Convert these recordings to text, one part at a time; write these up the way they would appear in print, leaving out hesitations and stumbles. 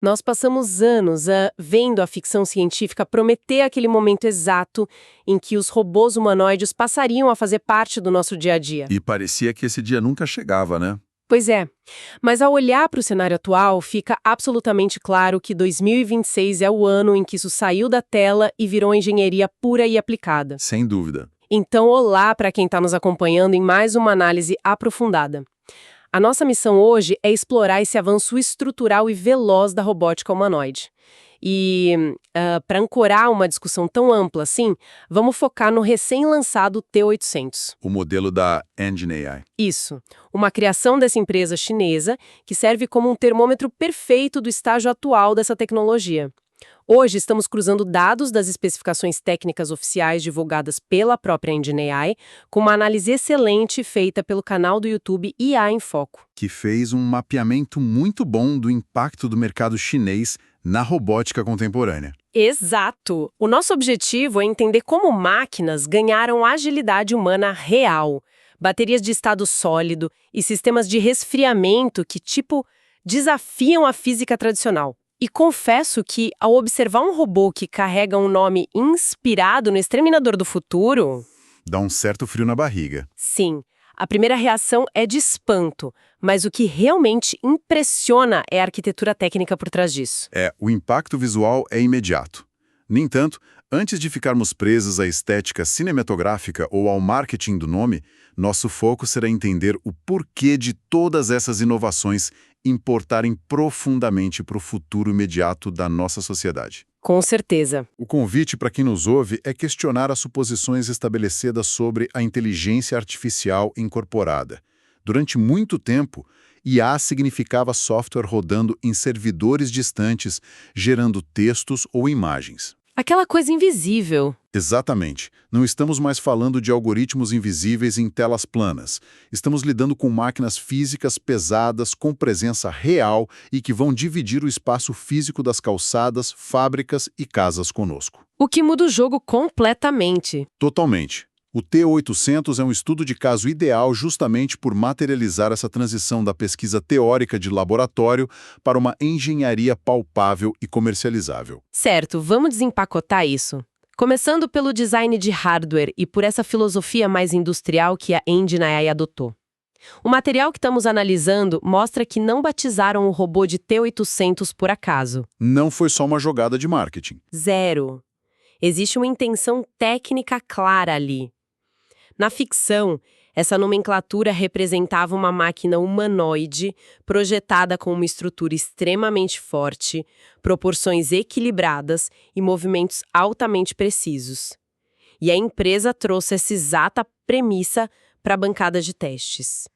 Nós passamos anos vendo a ficção científica prometer aquele momento exato em que os robôs humanoides passariam a fazer parte do nosso dia a dia. E parecia que esse dia nunca chegava, né? Pois é, mas ao olhar para o cenário atual, fica absolutamente claro que 2026 é o ano em que isso saiu da tela e virou engenharia pura e aplicada. Sem dúvida. Então, olá para quem está nos acompanhando em mais uma análise aprofundada. A nossa missão hoje é explorar esse avanço estrutural e veloz da robótica humanoide. E, para ancorar uma discussão tão ampla assim, vamos focar no recém-lançado T800. O modelo da Engine AI. Isso, uma criação dessa empresa chinesa que serve como um termômetro perfeito do estágio atual dessa tecnologia. Hoje estamos cruzando dados das especificações técnicas oficiais divulgadas pela própria Engine AI com uma análise excelente feita pelo canal do YouTube IA em Foco. Que fez um mapeamento muito bom do impacto do mercado chinês na robótica contemporânea. Exato! O nosso objetivo é entender como máquinas ganharam agilidade humana real, baterias de estado sólido e sistemas de resfriamento que, desafiam a física tradicional. E confesso que, ao observar um robô que carrega um nome inspirado no Exterminador do Futuro... Dá um certo frio na barriga. Sim, a primeira reação é de espanto, mas o que realmente impressiona é a arquitetura técnica por trás disso. O impacto visual é imediato. No entanto, antes de ficarmos presos à estética cinematográfica ou ao marketing do nome, nosso foco será entender o porquê de todas essas inovações importarem profundamente para o futuro imediato da nossa sociedade. Com certeza. O convite para quem nos ouve é questionar as suposições estabelecidas sobre a inteligência artificial incorporada. Durante muito tempo, IA significava software rodando em servidores distantes, gerando textos ou imagens. Aquela coisa invisível. Exatamente. Não estamos mais falando de algoritmos invisíveis em telas planas. Estamos lidando com máquinas físicas pesadas, com presença real e que vão dividir o espaço físico das calçadas, fábricas e casas conosco. O que muda o jogo completamente. Totalmente. O T800 é um estudo de caso ideal justamente por materializar essa transição da pesquisa teórica de laboratório para uma engenharia palpável e comercializável. Certo, vamos desempacotar isso. Começando pelo design de hardware e por essa filosofia mais industrial que a Engine AI adotou. O material que estamos analisando mostra que não batizaram o robô de T800 por acaso. Não foi só uma jogada de marketing. Zero. Existe uma intenção técnica clara ali. Na ficção, essa nomenclatura representava uma máquina humanoide projetada com uma estrutura extremamente forte, proporções equilibradas e movimentos altamente precisos. E a empresa trouxe essa exata premissa para a bancada de testes.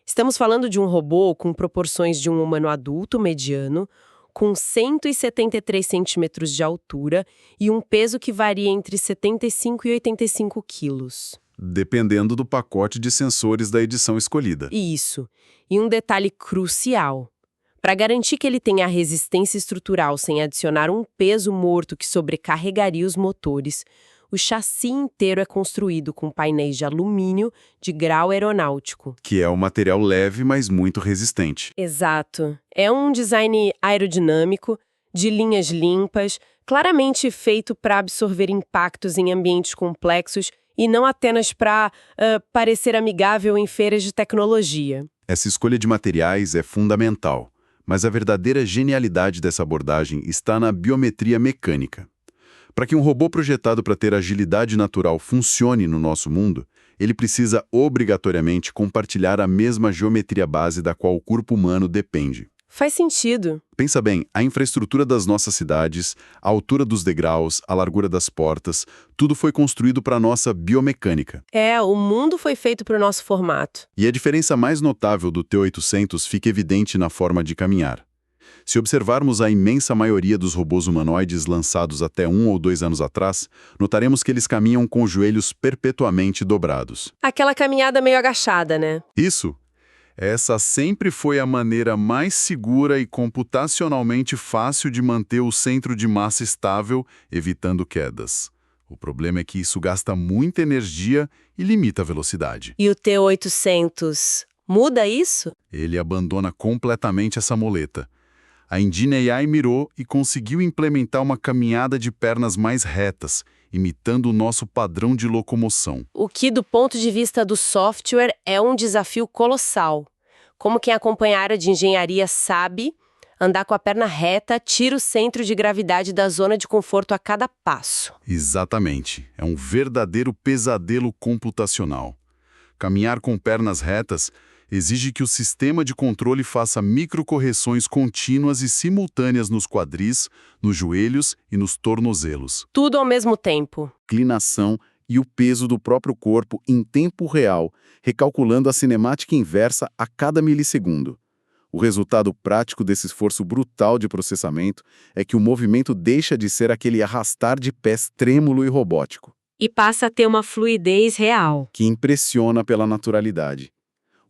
Estamos falando de um robô com proporções de um humano adulto mediano, com 173 centímetros de altura e um peso que varia entre 75 e 85 quilos. Dependendo do pacote de sensores da edição escolhida. Isso. E um detalhe crucial. Para garantir que ele tenha resistência estrutural sem adicionar um peso morto que sobrecarregaria os motores, o chassi inteiro é construído com painéis de alumínio de grau aeronáutico. Que é um material leve, mas muito resistente. Exato. É um design aerodinâmico, de linhas limpas, claramente feito para absorver impactos em ambientes complexos e não apenas para parecer amigável em feiras de tecnologia. Essa escolha de materiais é fundamental, mas a verdadeira genialidade dessa abordagem está na biometria mecânica. Para que um robô projetado para ter agilidade natural funcione no nosso mundo, ele precisa obrigatoriamente compartilhar a mesma geometria base da qual o corpo humano depende. Faz sentido. Pensa bem, a infraestrutura das nossas cidades, a altura dos degraus, a largura das portas, tudo foi construído para a nossa biomecânica. O mundo foi feito para o nosso formato. E a diferença mais notável do T800 fica evidente na forma de caminhar. Se observarmos a imensa maioria dos robôs humanoides lançados até 1 ou 2 anos atrás, notaremos que eles caminham com os joelhos perpetuamente dobrados. Aquela caminhada meio agachada, né? Isso! Essa sempre foi a maneira mais segura e computacionalmente fácil de manter o centro de massa estável, evitando quedas. O problema é que isso gasta muita energia e limita a velocidade. E o T800 muda isso? Ele abandona completamente essa muleta. A Engine AI mirou e conseguiu implementar uma caminhada de pernas mais retas, imitando o nosso padrão de locomoção. O que, do ponto de vista do software, é um desafio colossal. Como quem acompanha a área de engenharia sabe, andar com a perna reta tira o centro de gravidade da zona de conforto a cada passo. Exatamente. É um verdadeiro pesadelo computacional. Caminhar com pernas retas exige que o sistema de controle faça microcorreções contínuas e simultâneas nos quadris, nos joelhos e nos tornozelos. Tudo ao mesmo tempo. Inclinação e o peso do próprio corpo em tempo real, recalculando a cinemática inversa a cada milissegundo. O resultado prático desse esforço brutal de processamento é que o movimento deixa de ser aquele arrastar de pés trêmulo e robótico, E passa a ter uma fluidez real. que impressiona pela naturalidade.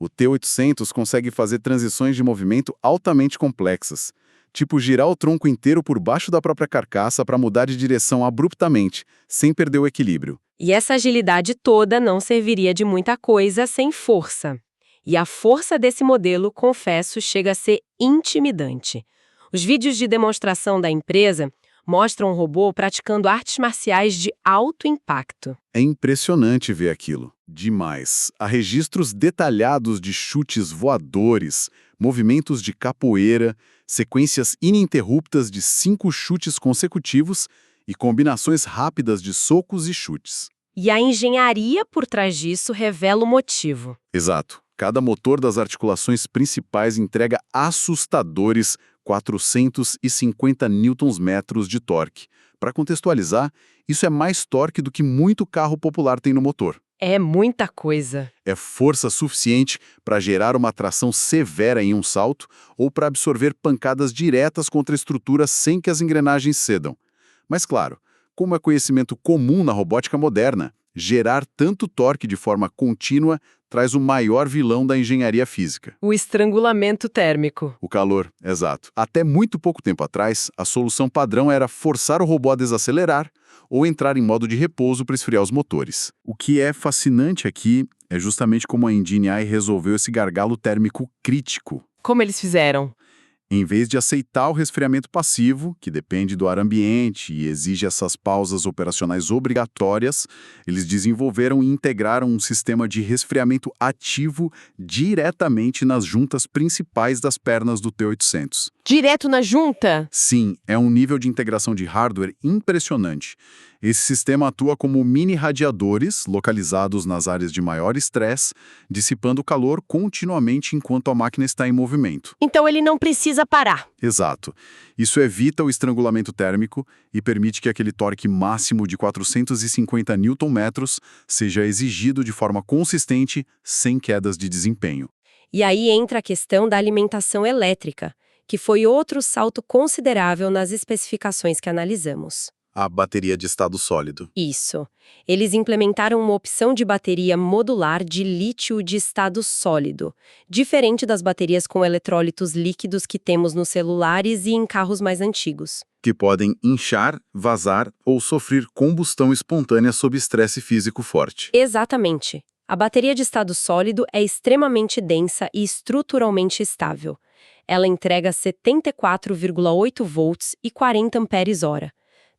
O T-800 consegue fazer transições de movimento altamente complexas, tipo girar o tronco inteiro por baixo da própria carcaça para mudar de direção abruptamente, sem perder o equilíbrio. E essa agilidade toda não serviria de muita coisa sem força. E a força desse modelo, confesso, chega a ser intimidante. Os vídeos de demonstração da empresa mostram o robô praticando artes marciais de alto impacto. É impressionante ver aquilo. Demais. Há registros detalhados de chutes voadores, movimentos de capoeira, sequências ininterruptas de 5 chutes consecutivos e combinações rápidas de socos e chutes. E a engenharia por trás disso revela o motivo. Exato. Cada motor das articulações principais entrega assustadores 450 newtons-metros de torque. Para contextualizar, isso é mais torque do que muito carro popular tem no motor. É muita coisa. É força suficiente para gerar uma tração severa em um salto ou para absorver pancadas diretas contra a estrutura sem que as engrenagens cedam. Mas claro, como é conhecimento comum na robótica moderna, gerar tanto torque de forma contínua traz o maior vilão da engenharia física. O estrangulamento térmico. O calor, exato. Até muito pouco tempo atrás, a solução padrão era forçar o robô a desacelerar ou entrar em modo de repouso para esfriar os motores. O que é fascinante aqui é justamente como a Engine AI resolveu esse gargalo térmico crítico. Como eles fizeram? Em vez de aceitar o resfriamento passivo, que depende do ar ambiente e exige essas pausas operacionais obrigatórias, eles desenvolveram e integraram um sistema de resfriamento ativo diretamente nas juntas principais das pernas do T-800. Direto na junta? Sim, é um nível de integração de hardware impressionante. Esse sistema atua como mini radiadores localizados nas áreas de maior estresse, dissipando calor continuamente enquanto a máquina está em movimento. Então ele não precisa parar. Exato. Isso evita o estrangulamento térmico e permite que aquele torque máximo de 450 Nm seja exigido de forma consistente, sem quedas de desempenho. E aí entra a questão da alimentação elétrica, que foi outro salto considerável nas especificações que analisamos. A bateria de estado sólido. Isso. Eles implementaram uma opção de bateria modular de lítio de estado sólido, diferente das baterias com eletrólitos líquidos que temos nos celulares e em carros mais antigos. Que podem inchar, vazar ou sofrer combustão espontânea sob estresse físico forte. Exatamente. A bateria de estado sólido é extremamente densa e estruturalmente estável. Ela entrega 74,8 volts e 40 amperes-hora.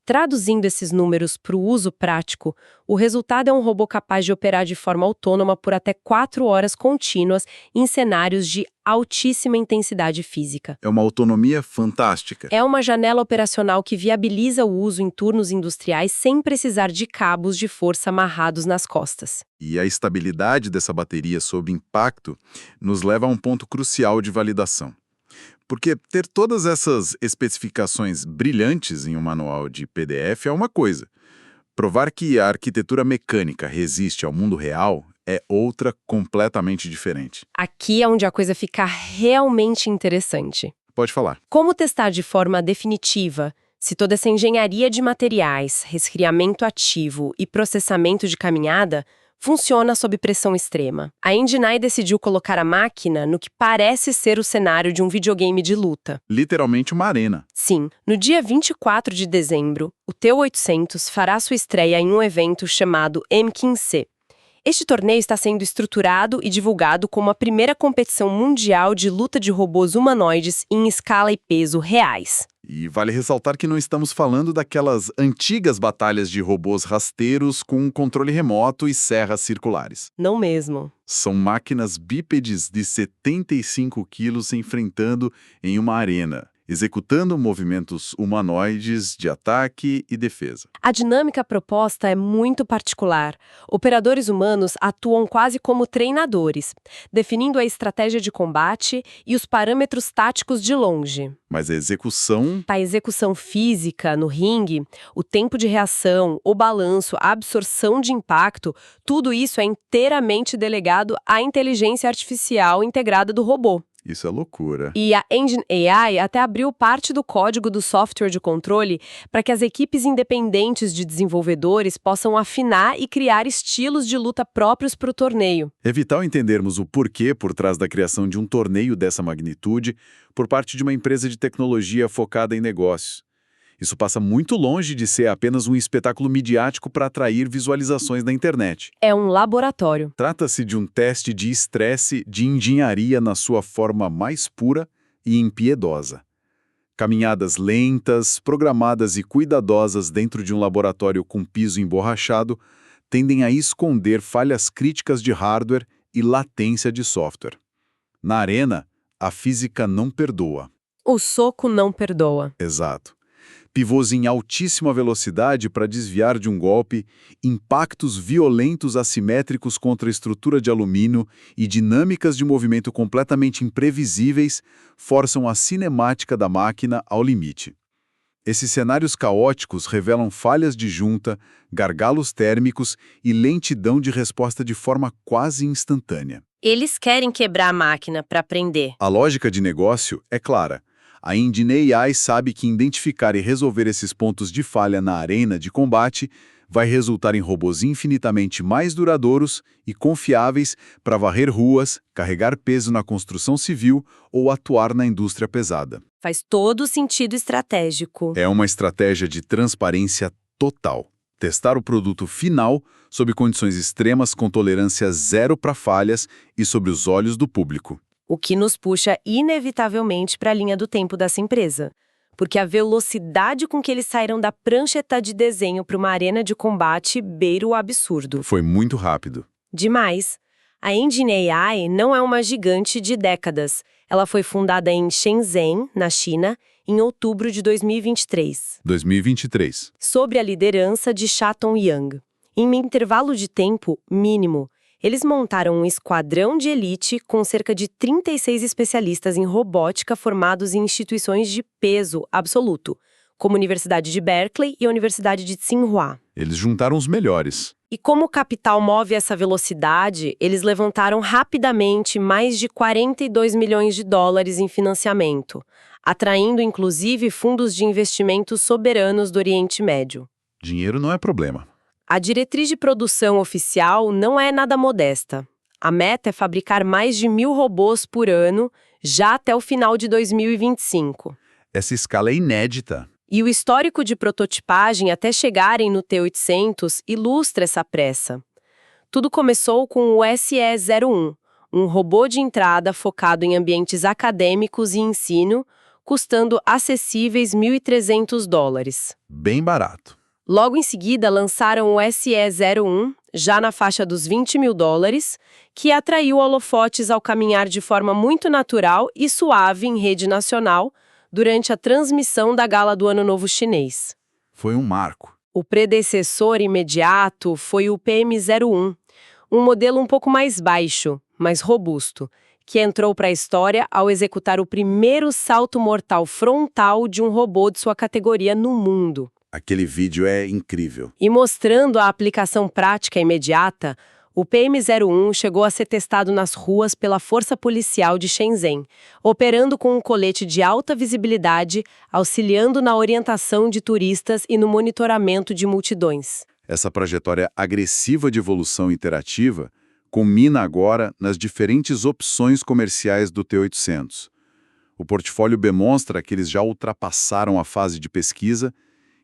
Traduzindo esses números para o uso prático, o resultado é um robô capaz de operar de forma autônoma por até 4 horas contínuas em cenários de altíssima intensidade física. É uma autonomia fantástica. É uma janela operacional que viabiliza o uso em turnos industriais sem precisar de cabos de força amarrados nas costas. E a estabilidade dessa bateria sob impacto nos leva a um ponto crucial de validação. Porque ter todas essas especificações brilhantes em um manual de PDF é uma coisa. Provar que a arquitetura mecânica resiste ao mundo real é outra completamente diferente. Aqui é onde a coisa fica realmente interessante. Pode falar. Como testar de forma definitiva se toda essa engenharia de materiais, resfriamento ativo e processamento de caminhada funciona sob pressão extrema? A Engine decidiu colocar a máquina no que parece ser o cenário de um videogame de luta. Literalmente uma arena. Sim, no dia 24 de dezembro, o T-800 fará sua estreia em um evento chamado M15C. Este torneio está sendo estruturado e divulgado como a primeira competição mundial de luta de robôs humanoides em escala e peso reais. E vale ressaltar que não estamos falando daquelas antigas batalhas de robôs rasteiros com controle remoto e serras circulares. Não mesmo. São máquinas bípedes de 75 quilos se enfrentando em uma arena, executando movimentos humanoides de ataque e defesa. A dinâmica proposta é muito particular. Operadores humanos atuam quase como treinadores, definindo a estratégia de combate e os parâmetros táticos de longe. Mas a execução... A execução física no ringue, o tempo de reação, o balanço, a absorção de impacto, tudo isso é inteiramente delegado à inteligência artificial integrada do robô. Isso é loucura. E a Engine AI até abriu parte do código do software de controle para que as equipes independentes de desenvolvedores possam afinar e criar estilos de luta próprios para o torneio. É vital entendermos o porquê por trás da criação de um torneio dessa magnitude por parte de uma empresa de tecnologia focada em negócios. Isso passa muito longe de ser apenas um espetáculo midiático para atrair visualizações na internet. É um laboratório. Trata-se de um teste de estresse de engenharia na sua forma mais pura e impiedosa. Caminhadas lentas, programadas e cuidadosas dentro de um laboratório com piso emborrachado tendem a esconder falhas críticas de hardware e latência de software. Na arena, a física não perdoa. O soco não perdoa. Exato. Pivôs em altíssima velocidade para desviar de um golpe, impactos violentos assimétricos contra a estrutura de alumínio e dinâmicas de movimento completamente imprevisíveis forçam a cinemática da máquina ao limite. Esses cenários caóticos revelam falhas de junta, gargalos térmicos e lentidão de resposta de forma quase instantânea. Eles querem quebrar a máquina para aprender. A lógica de negócio é clara. A Engine AI sabe que identificar e resolver esses pontos de falha na arena de combate vai resultar em robôs infinitamente mais duradouros e confiáveis para varrer ruas, carregar peso na construção civil ou atuar na indústria pesada. Faz todo sentido estratégico. É uma estratégia de transparência total. Testar o produto final sob condições extremas com tolerância zero para falhas e sob os olhos do público. O que nos puxa inevitavelmente para a linha do tempo dessa empresa. Porque a velocidade com que eles saíram da prancheta de desenho para uma arena de combate beira o absurdo. Foi muito rápido. Demais. A Engine AI não é uma gigante de décadas. Ela foi fundada em Shenzhen, na China, em outubro de 2023. 2023. Sob a liderança de Sha-Tong Yang. Em um intervalo de tempo mínimo, eles montaram um esquadrão de elite com cerca de 36 especialistas em robótica formados em instituições de peso absoluto, como a Universidade de Berkeley e a Universidade de Tsinghua. Eles juntaram os melhores. E como o capital move essa velocidade, eles levantaram rapidamente mais de 42 milhões de dólares em financiamento, atraindo inclusive fundos de investimentos soberanos do Oriente Médio. Dinheiro não é problema. A diretriz de produção oficial não é nada modesta. A meta é fabricar mais de 1.000 robôs por ano, já até o final de 2025. Essa escala é inédita. E o histórico de prototipagem até chegarem no T800 ilustra essa pressa. Tudo começou com o SE-01, um robô de entrada focado em ambientes acadêmicos e ensino, custando acessíveis $1.300. Bem barato. Logo em seguida, lançaram o SE-01, já na faixa dos $20 mil, que atraiu holofotes ao caminhar de forma muito natural e suave em rede nacional durante a transmissão da Gala do Ano Novo Chinês. Foi um marco. O predecessor imediato foi o PM-01, um modelo um pouco mais baixo, mais robusto, que entrou para a história ao executar o primeiro salto mortal frontal de um robô de sua categoria no mundo. Aquele vídeo é incrível. E mostrando a aplicação prática imediata, o PM-01 chegou a ser testado nas ruas pela Força Policial de Shenzhen, operando com um colete de alta visibilidade, auxiliando na orientação de turistas e no monitoramento de multidões. Essa trajetória agressiva de evolução interativa culmina agora nas diferentes opções comerciais do T800. O portfólio demonstra que eles já ultrapassaram a fase de pesquisa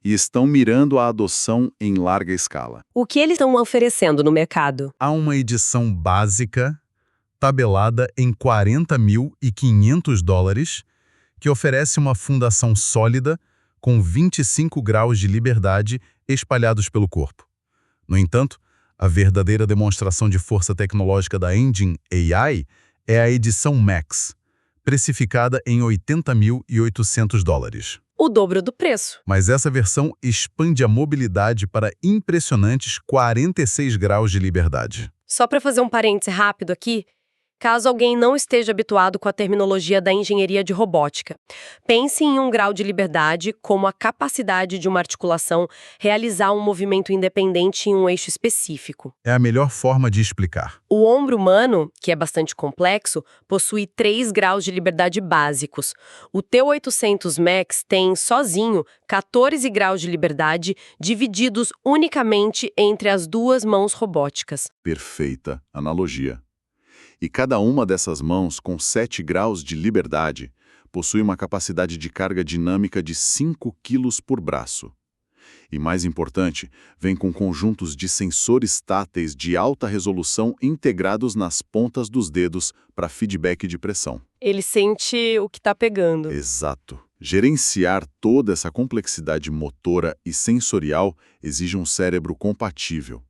e estão mirando a adoção em larga escala. O que eles estão oferecendo no mercado? Há uma edição básica, tabelada em $40.500, que oferece uma fundação sólida com 25 graus de liberdade espalhados pelo corpo. No entanto, a verdadeira demonstração de força tecnológica da Engine AI é a edição Max, precificada em $80.800. O dobro do preço. Mas essa versão expande a mobilidade para impressionantes 46 graus de liberdade. Só para fazer um parêntese rápido aqui, caso alguém não esteja habituado com a terminologia da engenharia de robótica, pense em um grau de liberdade como a capacidade de uma articulação realizar um movimento independente em um eixo específico. É a melhor forma de explicar. O ombro humano, que é bastante complexo, possui 3 graus de liberdade básicos. O T800 Max tem, sozinho, 14 graus de liberdade divididos unicamente entre as duas mãos robóticas. Perfeita analogia. E cada uma dessas mãos, com 7 graus de liberdade, possui uma capacidade de carga dinâmica de 5 quilos por braço. E mais importante, vem com conjuntos de sensores táteis de alta resolução integrados nas pontas dos dedos para feedback de pressão. Ele sente o que está pegando. Exato. Gerenciar toda essa complexidade motora e sensorial exige um cérebro compatível.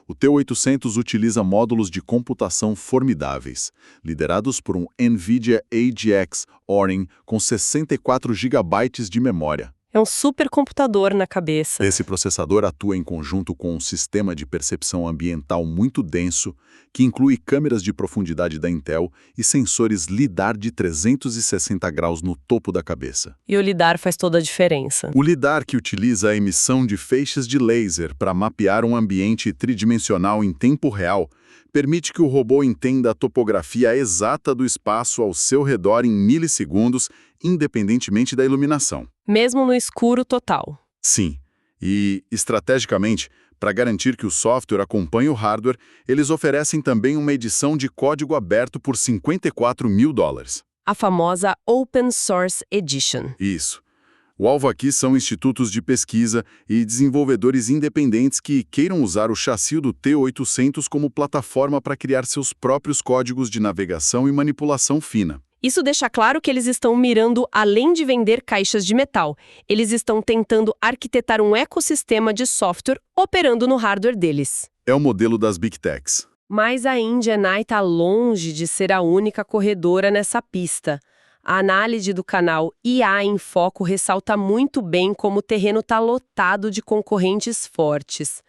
O T800 utiliza módulos de computação formidáveis, liderados por um NVIDIA AGX Orin com 64 GB de memória. É um supercomputador na cabeça. Esse processador atua em conjunto com um sistema de percepção ambiental muito denso, que inclui câmeras de profundidade da Intel e sensores LiDAR de 360 graus no topo da cabeça. E o lidar faz toda a diferença. O LiDAR, que utiliza a emissão de feixes de laser para mapear um ambiente tridimensional em tempo real, permite que o robô entenda a topografia exata do espaço ao seu redor em milissegundos, independentemente da iluminação. Mesmo no escuro total. Sim, e, estrategicamente, para garantir que o software acompanhe o hardware, eles oferecem também uma edição de código aberto por $54 mil. A famosa Open Source Edition. Isso. O alvo aqui são institutos de pesquisa e desenvolvedores independentes que queiram usar o chassi do T800 como plataforma para criar seus próprios códigos de navegação e manipulação fina. Isso deixa claro que eles estão mirando além de vender caixas de metal. Eles estão tentando arquitetar um ecossistema de software operando no hardware deles. É o modelo das Big Techs. Mas a Engine AI está longe de ser a única corredora nessa pista. A análise do canal IA em Foco ressalta muito bem como o terreno está lotado de concorrentes fortes.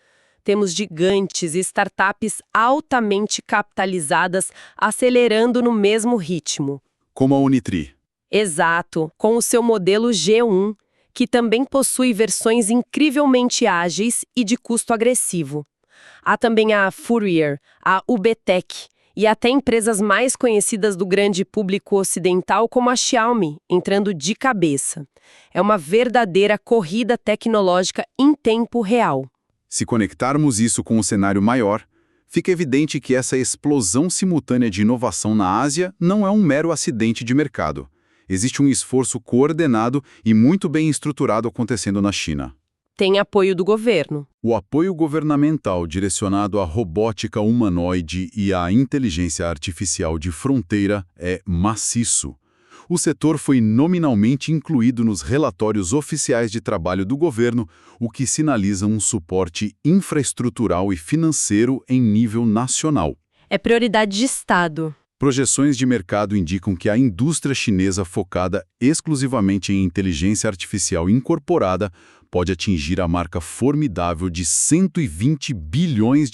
Temos gigantes e startups altamente capitalizadas acelerando no mesmo ritmo. Como a Unitri. Exato, com o seu modelo G1, que também possui versões incrivelmente ágeis e de custo agressivo. Há também a Fourier, a UBTech e até empresas mais conhecidas do grande público ocidental como a Xiaomi, entrando de cabeça. É uma verdadeira corrida tecnológica em tempo real. Se conectarmos isso com o cenário maior, fica evidente que essa explosão simultânea de inovação na Ásia não é um mero acidente de mercado. Existe um esforço coordenado e muito bem estruturado acontecendo na China. Tem apoio do governo. O apoio governamental direcionado à robótica humanoide e à inteligência artificial de fronteira é maciço. O setor foi nominalmente incluído nos relatórios oficiais de trabalho do governo, o que sinaliza um suporte infraestrutural e financeiro em nível nacional. É prioridade de Estado. Projeções de mercado indicam que a indústria chinesa focada exclusivamente em inteligência artificial incorporada pode atingir a marca formidável de $120 bilhões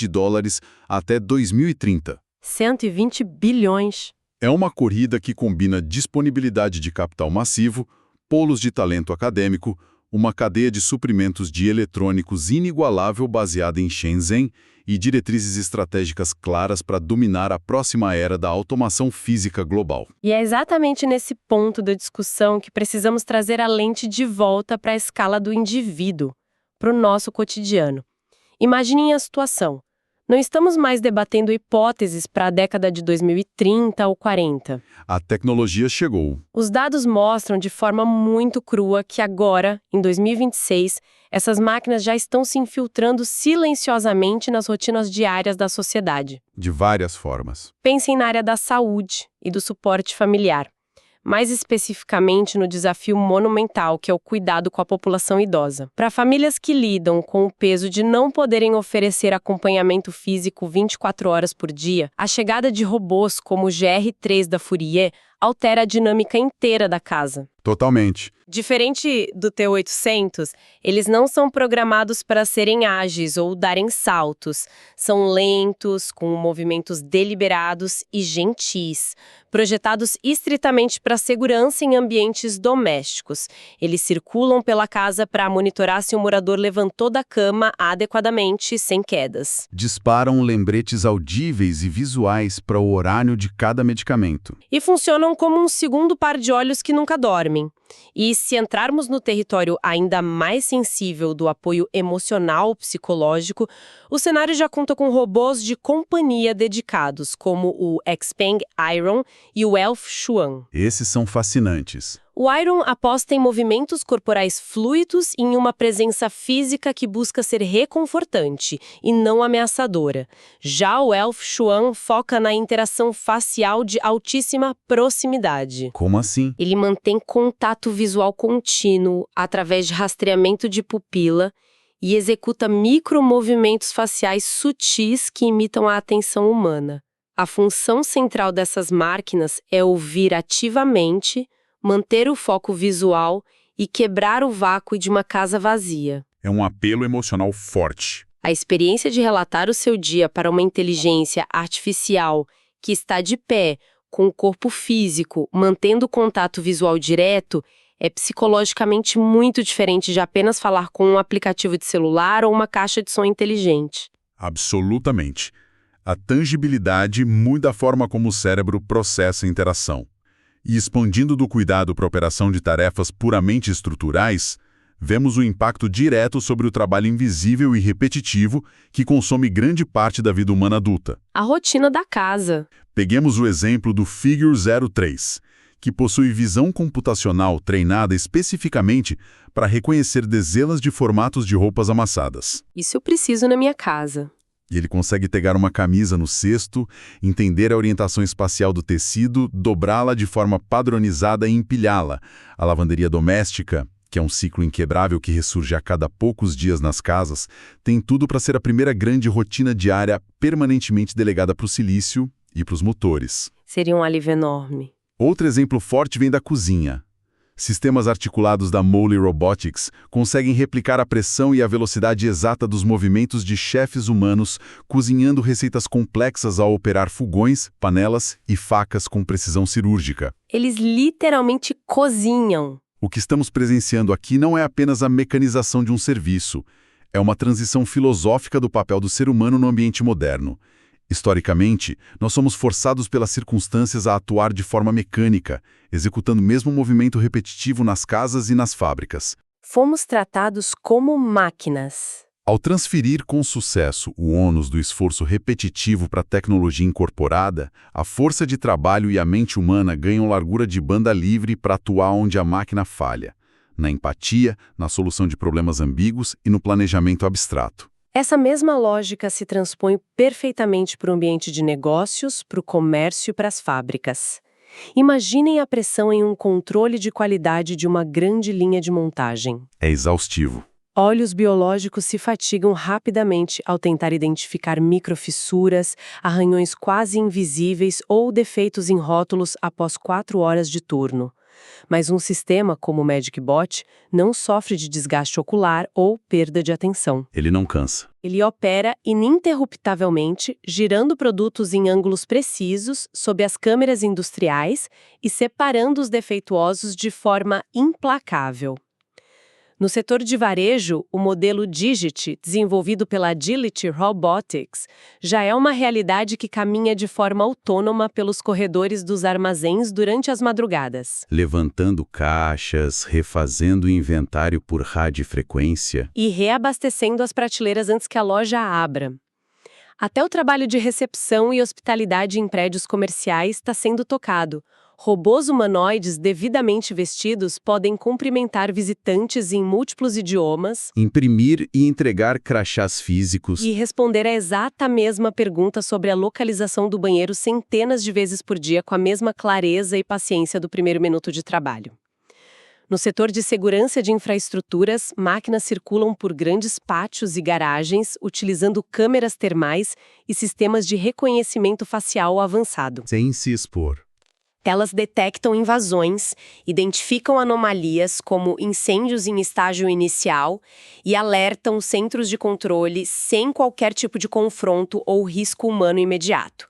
até 2030. 120 bilhões. É uma corrida que combina disponibilidade de capital massivo, polos de talento acadêmico, uma cadeia de suprimentos de eletrônicos inigualável baseada em Shenzhen e diretrizes estratégicas claras para dominar a próxima era da automação física global. E é exatamente nesse ponto da discussão que precisamos trazer a lente de volta para a escala do indivíduo, para o nosso cotidiano. Imaginem a situação. Não estamos mais debatendo hipóteses para a década de 2030 ou 40. A tecnologia chegou. Os dados mostram de forma muito crua que agora, em 2026, essas máquinas já estão se infiltrando silenciosamente nas rotinas diárias da sociedade. De várias formas. Pensem na área da saúde e do suporte familiar. Mais especificamente no desafio monumental, que é o cuidado com a população idosa. Para famílias que lidam com o peso de não poderem oferecer acompanhamento físico 24 horas por dia, a chegada de robôs como o GR3 da Fourier altera a dinâmica inteira da casa. Totalmente. Diferente do T800, eles não são programados para serem ágeis ou darem saltos. São lentos, com movimentos deliberados e gentis, projetados estritamente para segurança em ambientes domésticos. Eles circulam pela casa para monitorar se o morador levantou da cama adequadamente, sem quedas. Disparam lembretes audíveis e visuais para o horário de cada medicamento. E funcionam como um segundo par de olhos que nunca dormem. E se entrarmos no território ainda mais sensível do apoio emocional psicológico, o cenário já conta com robôs de companhia dedicados, como o Xpeng Iron e o Elf Xuan. Esses são fascinantes. O Iron aposta em movimentos corporais fluidos e em uma presença física que busca ser reconfortante e não ameaçadora. Já o Elf Xuan foca na interação facial de altíssima proximidade. Como assim? Ele mantém contato visual contínuo através de rastreamento de pupila e executa micromovimentos faciais sutis que imitam a atenção humana. A função central dessas máquinas é ouvir ativamente, manter o foco visual e quebrar o vácuo de uma casa vazia. É um apelo emocional forte. A experiência de relatar o seu dia para uma inteligência artificial que está de pé, com o corpo físico, mantendo o contato visual direto, é psicologicamente muito diferente de apenas falar com um aplicativo de celular ou uma caixa de som inteligente. Absolutamente. A tangibilidade muda a forma como o cérebro processa a interação. E expandindo do cuidado para a operação de tarefas puramente estruturais, vemos o impacto direto sobre o trabalho invisível e repetitivo que consome grande parte da vida humana adulta. A rotina da casa. Peguemos o exemplo do Figure 03, que possui visão computacional treinada especificamente para reconhecer dezenas de formatos de roupas amassadas. Isso eu preciso na minha casa. E ele consegue pegar uma camisa no cesto, entender a orientação espacial do tecido, dobrá-la de forma padronizada e empilhá-la. A lavanderia doméstica, que é um ciclo inquebrável que ressurge a cada poucos dias nas casas, tem tudo para ser a primeira grande rotina diária permanentemente delegada para o silício e para os motores. Seria um alívio enorme. Outro exemplo forte vem da cozinha. Sistemas articulados da Mole Robotics conseguem replicar a pressão e a velocidade exata dos movimentos de chefes humanos, cozinhando receitas complexas ao operar fogões, panelas e facas com precisão cirúrgica. Eles literalmente cozinham. O que estamos presenciando aqui não é apenas a mecanização de um serviço, é uma transição filosófica do papel do ser humano no ambiente moderno. Historicamente, nós somos forçados pelas circunstâncias a atuar de forma mecânica, executando o mesmo movimento repetitivo nas casas e nas fábricas. Fomos tratados como máquinas. Ao transferir com sucesso o ônus do esforço repetitivo para a tecnologia incorporada, a força de trabalho e a mente humana ganham largura de banda livre para atuar onde a máquina falha, na empatia, na solução de problemas ambíguos e no planejamento abstrato. Essa mesma lógica se transpõe perfeitamente para o ambiente de negócios, para o comércio e para as fábricas. Imaginem a pressão em um controle de qualidade de uma grande linha de montagem. É exaustivo. Olhos biológicos se fatigam rapidamente ao tentar identificar microfissuras, arranhões quase invisíveis ou defeitos em rótulos após 4 horas de turno. Mas um sistema como o MagicBot não sofre de desgaste ocular ou perda de atenção. Ele não cansa. Ele opera ininterruptavelmente, girando produtos em ângulos precisos, sob as câmeras industriais e separando os defeituosos de forma implacável. No setor de varejo, o modelo Digit, desenvolvido pela Agility Robotics, já é uma realidade que caminha de forma autônoma pelos corredores dos armazéns durante as madrugadas. Levantando caixas, refazendo o inventário por radiofrequência. E reabastecendo as prateleiras antes que a loja abra. Até o trabalho de recepção e hospitalidade em prédios comerciais está sendo tocado. Robôs humanoides devidamente vestidos podem cumprimentar visitantes em múltiplos idiomas Imprimir e entregar crachás físicos. e responder a exata mesma pergunta sobre a localização do banheiro centenas de vezes por dia com a mesma clareza e paciência do primeiro minuto de trabalho. No setor de segurança de infraestruturas, máquinas circulam por grandes pátios e garagens, utilizando câmeras termais e sistemas de reconhecimento facial avançado. Sem se expor. Elas detectam invasões, identificam anomalias como incêndios em estágio inicial e alertam centros de controle sem qualquer tipo de confronto ou risco humano imediato.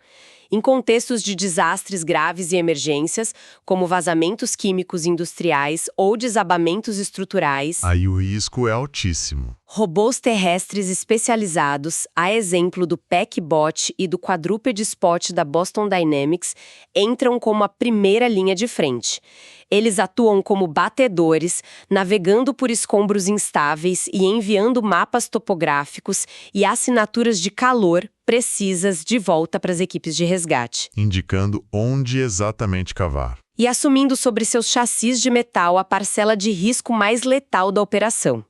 Em contextos de desastres graves e emergências, como vazamentos químicos industriais ou desabamentos estruturais, Aí o risco é altíssimo. robôs terrestres especializados, a exemplo do PackBot e do Quadruped Spot da Boston Dynamics, entram como a primeira linha de frente. Eles atuam como batedores, navegando por escombros instáveis e enviando mapas topográficos e assinaturas de calor precisas de volta para as equipes de resgate. Indicando onde exatamente cavar. E assumindo sobre seus chassis de metal a parcela de risco mais letal da operação.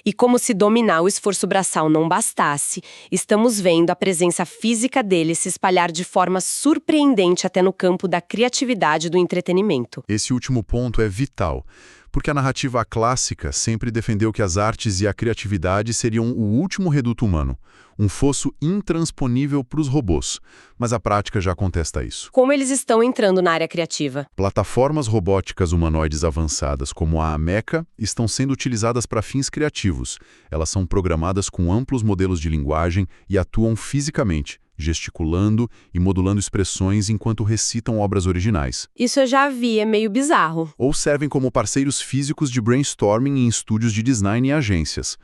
E como se dominar o esforço braçal não bastasse, estamos vendo a presença física deles se espalhar de forma surpreendente até no campo da criatividade e do entretenimento. Esse último ponto é vital, porque a narrativa clássica sempre defendeu que as artes e a criatividade seriam o último reduto humano, um fosso intransponível para os robôs, mas a prática já contesta isso. Como eles estão entrando na área criativa? Plataformas robóticas humanoides avançadas como a Ameca estão sendo utilizadas para fins criativos. Elas são programadas com amplos modelos de linguagem e atuam fisicamente, gesticulando e modulando expressões enquanto recitam obras originais. Isso eu já vi, é meio bizarro. Ou servem como parceiros físicos de brainstorming em estúdios de design e agências.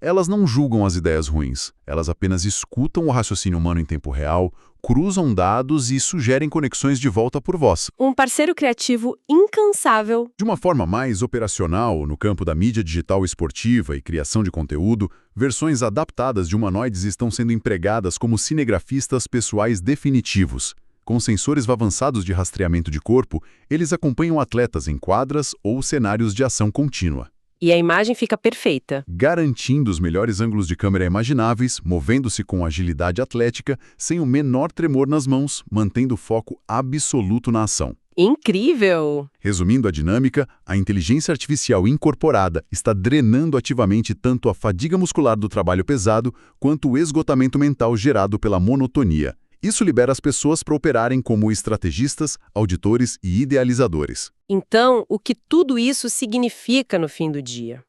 Elas não julgam as ideias ruins, elas apenas escutam o raciocínio humano em tempo real, cruzam dados e sugerem conexões de volta por voz. Um parceiro criativo incansável. De uma forma mais operacional, no campo da mídia digital esportiva e criação de conteúdo, versões adaptadas de humanoides estão sendo empregadas como cinegrafistas pessoais definitivos. Com sensores avançados de rastreamento de corpo, eles acompanham atletas em quadras ou cenários de ação contínua, E a imagem fica perfeita. garantindo os melhores ângulos de câmera imagináveis, movendo-se com agilidade atlética, sem o menor tremor nas mãos, mantendo o foco absoluto na ação. Incrível! Resumindo a dinâmica, a inteligência artificial incorporada está drenando ativamente tanto a fadiga muscular do trabalho pesado quanto o esgotamento mental gerado pela monotonia. Isso libera as pessoas para operarem como estrategistas, auditores e idealizadores. Então, o que tudo isso significa no fim do dia?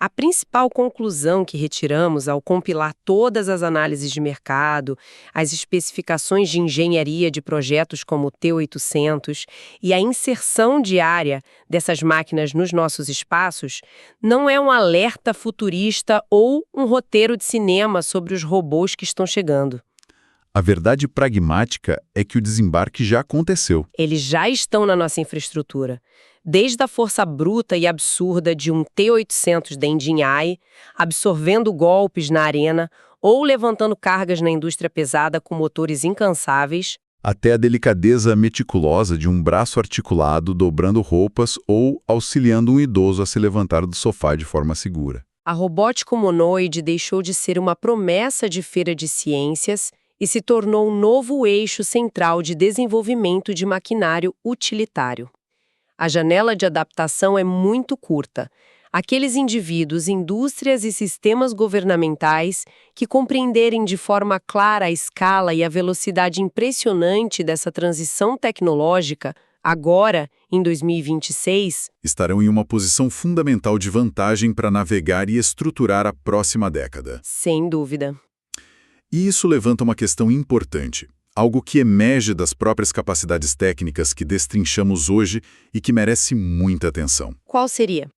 A principal conclusão que retiramos ao compilar todas as análises de mercado, as especificações de engenharia de projetos como o T800 e a inserção diária dessas máquinas nos nossos espaços, não é um alerta futurista ou um roteiro de cinema sobre os robôs que estão chegando. A verdade pragmática é que o desembarque já aconteceu. Eles já estão na nossa infraestrutura. Desde a força bruta e absurda de um T800 da Enginhai, absorvendo golpes na arena ou levantando cargas na indústria pesada com motores incansáveis, Até a delicadeza meticulosa de um braço articulado dobrando roupas ou auxiliando um idoso a se levantar do sofá de forma segura. a robótica humanoide deixou de ser uma promessa de feira de ciências e se tornou um novo eixo central de desenvolvimento de maquinário utilitário. A janela de adaptação é muito curta. Aqueles indivíduos, indústrias e sistemas governamentais que compreenderem de forma clara a escala e a velocidade impressionante dessa transição tecnológica, agora, em 2026, Estarão em uma posição fundamental de vantagem para navegar e estruturar a próxima década. sem dúvida. E isso levanta uma questão importante, algo que emerge das próprias capacidades técnicas que destrinchamos hoje e que merece muita atenção. Qual seria?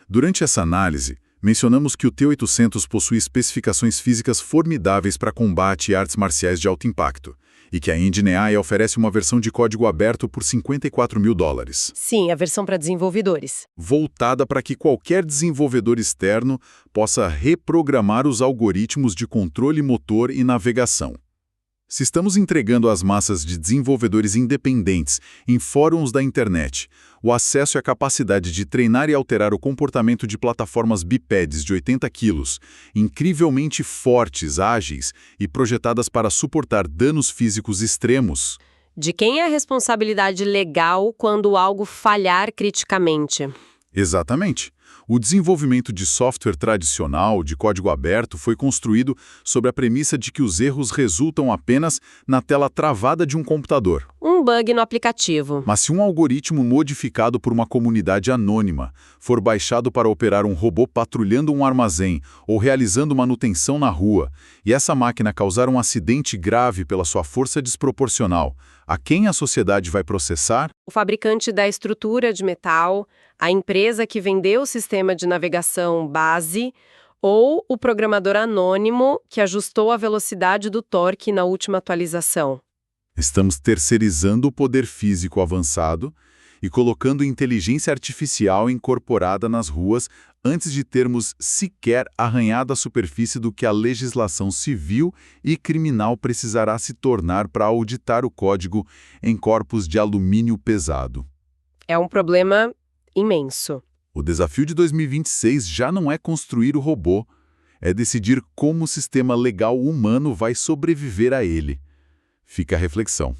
Durante essa análise, mencionamos que o T800 possui especificações físicas formidáveis para combate e artes marciais de alto impacto, e que a Engine AI oferece uma versão de código aberto por $54 mil, Sim, a versão para desenvolvedores. voltada para que qualquer desenvolvedor externo possa reprogramar os algoritmos de controle motor e navegação. Se estamos entregando às massas de desenvolvedores independentes em fóruns da internet o acesso e a capacidade de treinar e alterar o comportamento de plataformas bipeds de 80 quilos, incrivelmente fortes, ágeis e projetadas para suportar danos físicos extremos, De quem é a responsabilidade legal quando algo falhar criticamente? exatamente. O desenvolvimento de software tradicional, de código aberto, foi construído sob a premissa de que os erros resultam apenas na tela travada de um computador. Um bug no aplicativo. Mas se um algoritmo modificado por uma comunidade anônima for baixado para operar um robô patrulhando um armazém ou realizando manutenção na rua, e essa máquina causar um acidente grave pela sua força desproporcional, a quem a sociedade vai processar? O fabricante da estrutura de metal, a empresa que vendeu o sistema de navegação base ou o programador anônimo que ajustou a velocidade do torque na última atualização. Estamos terceirizando o poder físico avançado e colocando inteligência artificial incorporada nas ruas antes de termos sequer arranhado a superfície do que a legislação civil e criminal precisará se tornar para auditar o código em corpos de alumínio pesado. É um problema imenso. O desafio de 2026 já não é construir o robô, é decidir como o sistema legal humano vai sobreviver a ele. Fica a reflexão.